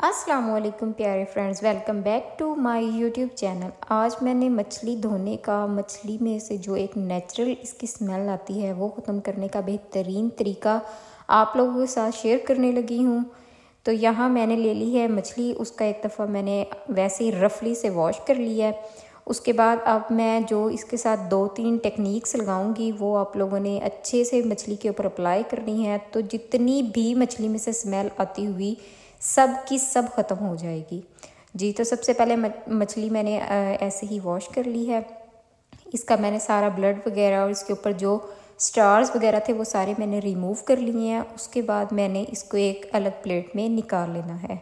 अस्सलाम वालेकुम प्यारे friends, welcome back to my YouTube channel. आज मैंने मछली धोने का, मछली में से जो एक नेचुरल इसकी स्मेल आती है वो ख़त्म करने का बेहतरीन तरीका आप लोगों के साथ शेयर करने लगी हूँ। तो यहाँ मैंने ले ली है मछली, उसका एक दफ़ा मैंने वैसे ही रफली से वॉश कर लिया है। उसके बाद अब मैं जो इसके साथ 2-3 टेक्निक्स लगाऊंगी वो आप लोगों ने अच्छे से मछली के ऊपर अप्लाई करनी है। तो जितनी भी मछली में से स्मेल आती हुई सब की सब ख़त्म हो जाएगी जी। तो सबसे पहले मछली मैंने ऐसे ही वॉश कर ली है। इसका मैंने सारा ब्लड वगैरह और इसके ऊपर जो स्टार्स वगैरह थे वो सारे मैंने रिमूव कर लिए हैं। उसके बाद मैंने इसको एक अलग प्लेट में निकाल लेना है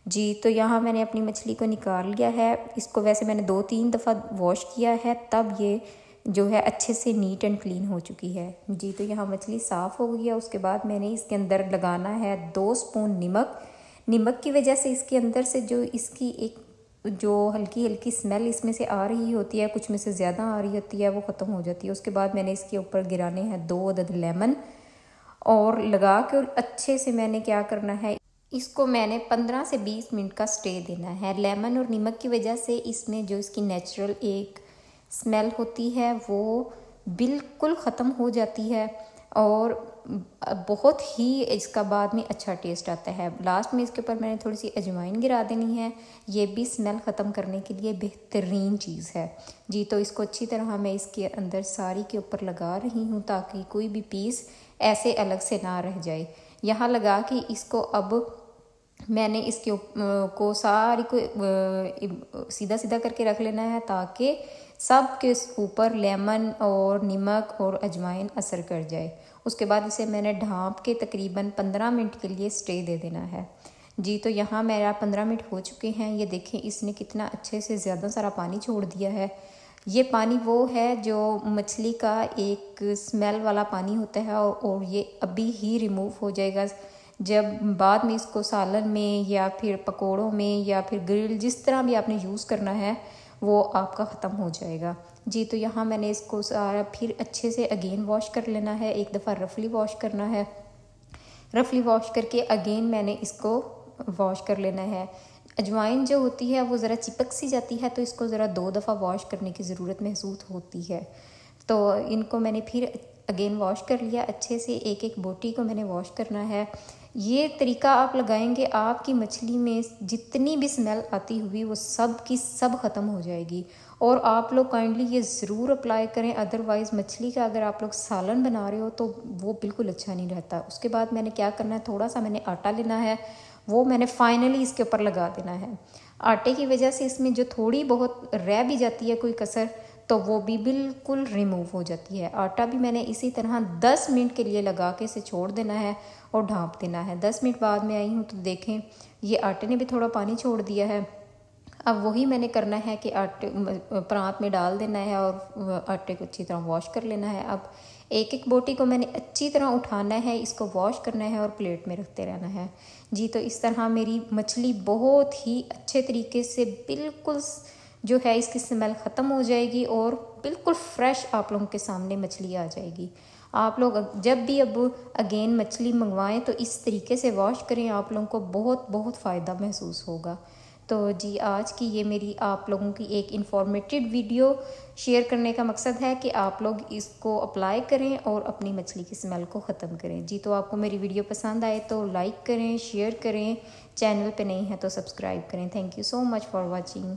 जी। तो यहाँ मैंने अपनी मछली को निकाल लिया है। इसको वैसे मैंने 2-3 दफ़ा वॉश किया है, तब ये जो है अच्छे से नीट एंड क्लीन हो चुकी है जी। तो यहाँ मछली साफ़ हो गई है। उसके बाद मैंने इसके अंदर लगाना है 2 स्पून नमक की वजह से इसके अंदर से जो इसकी एक जो हल्की हल्की स्मेल इसमें से आ रही होती है, कुछ में से ज़्यादा आ रही होती है, वो ख़त्म हो जाती है। उसके बाद मैंने इसके ऊपर गिराने हैं 2 अदद लेमन और लगा के अच्छे से मैंने क्या करना है, इसको मैंने 15 से 20 मिनट का स्टे देना है। लेमन और नमक की वजह से इसमें जो इसकी नेचुरल एक स्मेल होती है वो बिल्कुल ख़त्म हो जाती है और बहुत ही इसका बाद में अच्छा टेस्ट आता है। लास्ट में इसके ऊपर मैंने थोड़ी सी अजवाइन गिरा देनी है, ये भी स्मेल ख़त्म करने के लिए बेहतरीन चीज़ है जी। तो इसको अच्छी तरह मैं इसके अंदर सारी के ऊपर लगा रही हूँ ताकि कोई भी पीस ऐसे अलग से ना रह जाए। यहाँ लगा के इसको अब मैंने इसके को सारी को सीधा सीधा करके रख लेना है ताकि सब के ऊपर लेमन और नमक और अजवाइन असर कर जाए। उसके बाद इसे मैंने ढाँप के तकरीबन 15 मिनट के लिए स्टे दे देना है जी। तो यहाँ मेरा 15 मिनट हो चुके हैं। ये देखें इसने कितना अच्छे से ज़्यादा सारा पानी छोड़ दिया है। ये पानी वो है जो मछली का एक स्मेल वाला पानी होता है और ये अभी ही रिमूव हो जाएगा। जब बाद में इसको सालन में या फिर पकोड़ों में या फिर ग्रिल, जिस तरह भी आपने यूज़ करना है वो आपका ख़त्म हो जाएगा जी। तो यहाँ मैंने इसको सारा फिर अच्छे से अगेन वॉश कर लेना है। एक दफ़ा रफली वॉश करना है, रफली वॉश करके अगेन मैंने इसको वॉश कर लेना है। अजवाइन जो होती है वो ज़रा चिपक सी जाती है, तो इसको ज़रा 2 दफ़ा वॉश करने की ज़रूरत महसूस होती है। तो इनको मैंने फिर अगेन वॉश कर लिया अच्छे से, एक एक बोटी को मैंने वॉश करना है। ये तरीका आप लगाएंगे, आपकी मछली में जितनी भी स्मेल आती हुई वो सब की सब ख़त्म हो जाएगी। और आप लोग काइंडली ये ज़रूर अप्लाई करें, अदरवाइज़ मछली का अगर आप लोग सालन बना रहे हो तो वो बिल्कुल अच्छा नहीं रहता। उसके बाद मैंने क्या करना है, थोड़ा सा मैंने आटा लेना है, वो मैंने फाइनली इसके ऊपर लगा देना है। आटे की वजह से इसमें जो थोड़ी बहुत रह भी जाती है कोई कसर, तो वो भी बिल्कुल रिमूव हो जाती है। आटा भी मैंने इसी तरह 10 मिनट के लिए लगा के इसे छोड़ देना है और ढाँप देना है। 10 मिनट बाद में आई हूँ तो देखें ये आटे ने भी थोड़ा पानी छोड़ दिया है। अब वही मैंने करना है कि आटे परात में डाल देना है और आटे को अच्छी तरह वॉश कर लेना है। अब एक एक बोटी को मैंने अच्छी तरह उठाना है, इसको वॉश करना है और प्लेट में रखते रहना है जी। तो इस तरह मेरी मछली बहुत ही अच्छे तरीके से बिल्कुल जो है इसकी स्मेल ख़त्म हो जाएगी और बिल्कुल फ्रेश आप लोगों के सामने मछली आ जाएगी। आप लोग जब भी अब अगेन मछली मंगवाएं तो इस तरीके से वॉश करें, आप लोगों को बहुत बहुत फ़ायदा महसूस होगा। तो जी आज की ये मेरी आप लोगों की एक इन्फॉर्मेटिव वीडियो शेयर करने का मकसद है कि आप लोग इसको अप्लाई करें और अपनी मछली की स्मेल को ख़त्म करें जी। तो आपको मेरी वीडियो पसंद आए तो लाइक करें, शेयर करें, चैनल पे नहीं है तो सब्सक्राइब करें। Thank you so much for watching.